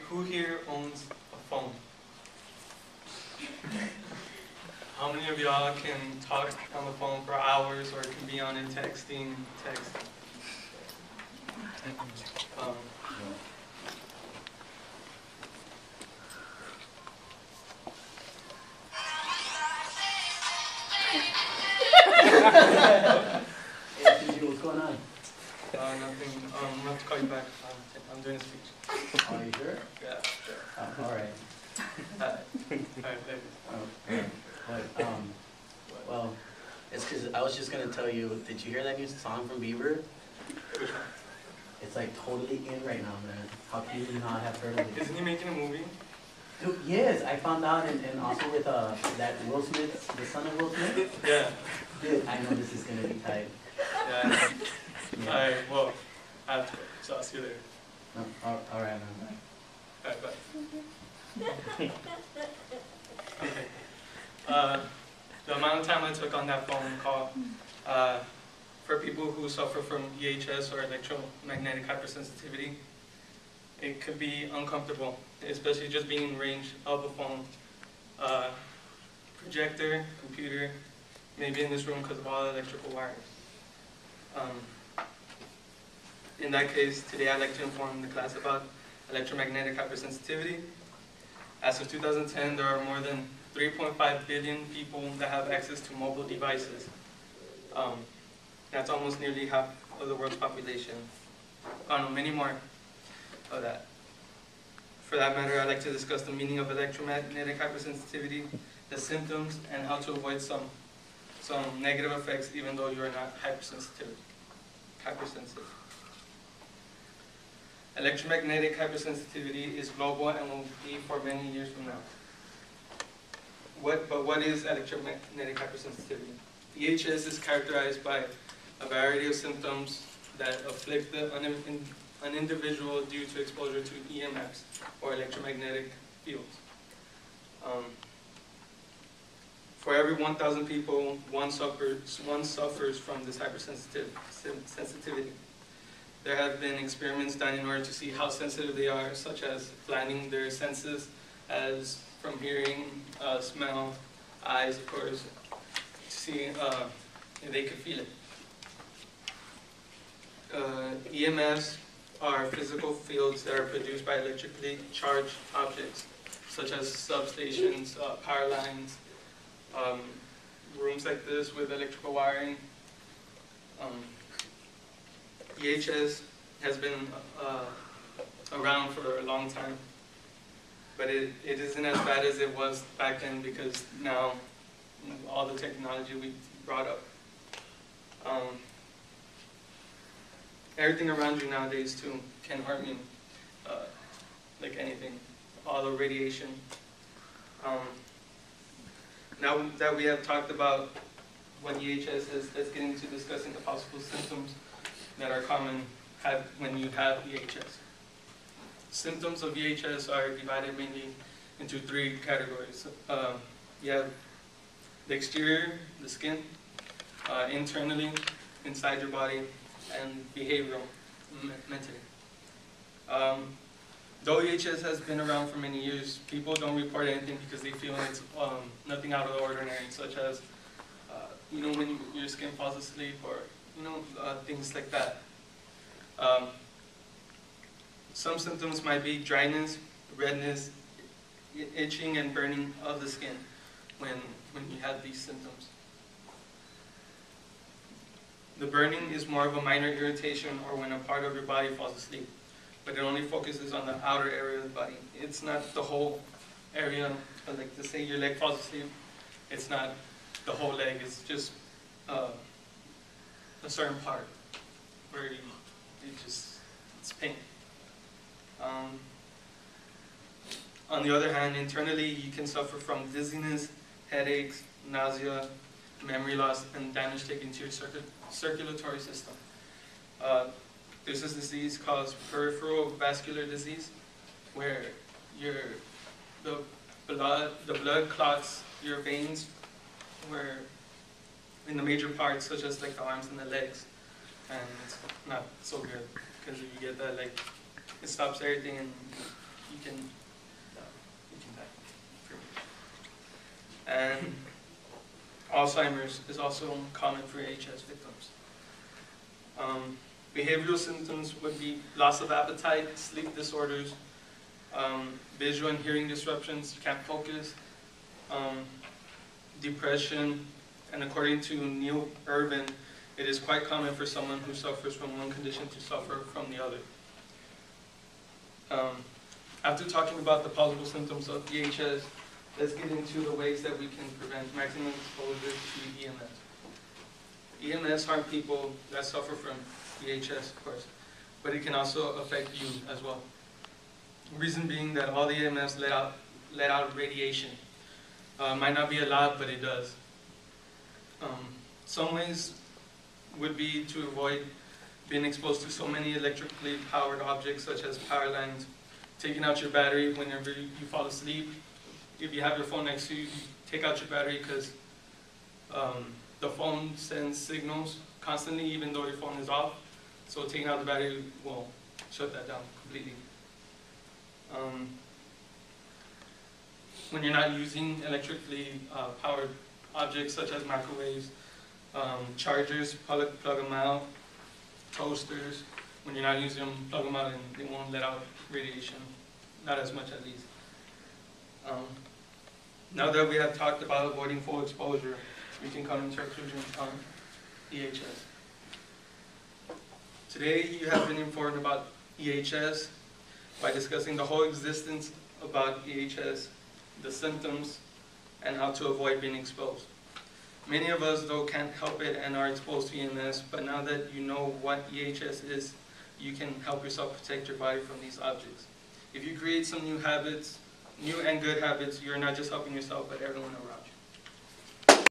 who here owns a phone? How many of y'all can talk on the phone for hours or can be on it texting? Hey, what's going on? Nothing. I'm going to call you back. I'm doing a speech. Are you sure? Yeah, sure. All right. Alright, thank you. Well, it's because I was just gonna tell you. Did you hear that new song from Bieber? Which one? It's like totally in right now, man. How can you not have heard of it? Isn't he making a movie? Dude, yes, I found out, and also with that Will Smith, the son of Will Smith. Yeah. Dude, I know this is gonna be tight. Yeah. Alright, well, I have to go, so I'll see you later. No, all right, man. Alright, bye. Okay. The amount of time I took on that phone call, for people who suffer from EHS or electromagnetic hypersensitivity, it could be uncomfortable, especially just being in range of a phone, projector, computer, maybe in this room because of all the electrical wiring. In that case, today I'd like to inform the class about electromagnetic hypersensitivity. As of 2010, there are more than 3.5 billion people that have access to mobile devices. That's almost nearly half of the world's population. Many more of that. For that matter, I'd like to discuss the meaning of electromagnetic hypersensitivity, the symptoms, and how to avoid some negative effects even though you are not hypersensitive. Electromagnetic hypersensitivity is global and will be for many years from now. But what is electromagnetic hypersensitivity? EHS is characterized by a variety of symptoms that afflict an individual due to exposure to EMFs, or electromagnetic fields. For every 1,000 people, one suffers from this hypersensitivity. There have been experiments done in order to see how sensitive they are, such as blinding their senses, as from hearing, smell, eyes, of course, to see if they could feel it. EMFs are physical fields that are produced by electrically charged objects, such as substations, power lines, rooms like this with electrical wiring. EHS has been around for a long time, but it isn't as bad as it was back then because now all the technology we brought up. Everything around you nowadays too can harm you, like anything, all the radiation. Now that we have talked about what EHS is, let's get into discussing the possible symptoms that are common when you have EHS. Symptoms of EHS are divided mainly into three categories. You have the exterior, the skin, internally, inside your body, and behavioral, mentally. Though EHS has been around for many years, people don't report anything because they feel it's nothing out of the ordinary, such as when your skin falls asleep, or things like that. Some symptoms might be dryness, redness, itching, and burning of the skin when you have these symptoms. The burning is more of a minor irritation or when a part of your body falls asleep, but it only focuses on the outer area of the body. It's not the whole area, like to say your leg falls asleep, it's not the whole leg, it's just a certain part where it's pain. On the other hand, internally you can suffer from dizziness, headaches, nausea, memory loss, and damage taken to your circulatory system. There's this disease called peripheral vascular disease, where the blood clots your veins, where in the major parts, such as like the arms and the legs, and it's not so good because if you get that, like, it stops everything and you can die pretty much. And Alzheimer's is also common for AHS victims. Behavioral symptoms would be loss of appetite, sleep disorders, visual and hearing disruptions, you can't focus, depression, and according to Neil Irvin, it is quite common for someone who suffers from one condition to suffer from the other. After talking about the possible symptoms of EHS, let's get into the ways that we can prevent maximum exposure to EMS. EMS harm people that suffer from EHS, of course, but it can also affect you as well. Reason being that all the EMS let out radiation. Might not be allowed, but it does. Some ways would be to avoid being exposed to so many electrically powered objects such as power lines, taking out your battery whenever you fall asleep. If you have your phone next to you, take out your battery because the phone sends signals constantly even though your phone is off. So taking out the battery will shut that down completely. When you're not using electrically powered objects such as microwaves, chargers, plug them out, toasters, when you're not using them, plug them out and they won't let out radiation, not as much at least. Now that we have talked about avoiding full exposure, we can come into our conclusions on EHS. Today you have been informed about EHS by discussing the whole existence about EHS, the symptoms, and how to avoid being exposed. Many of us, though, can't help it and are exposed to EMS, but now that you know what EHS is, you can help yourself protect your body from these objects. If you create some new habits, new and good habits, you're not just helping yourself, but everyone around you.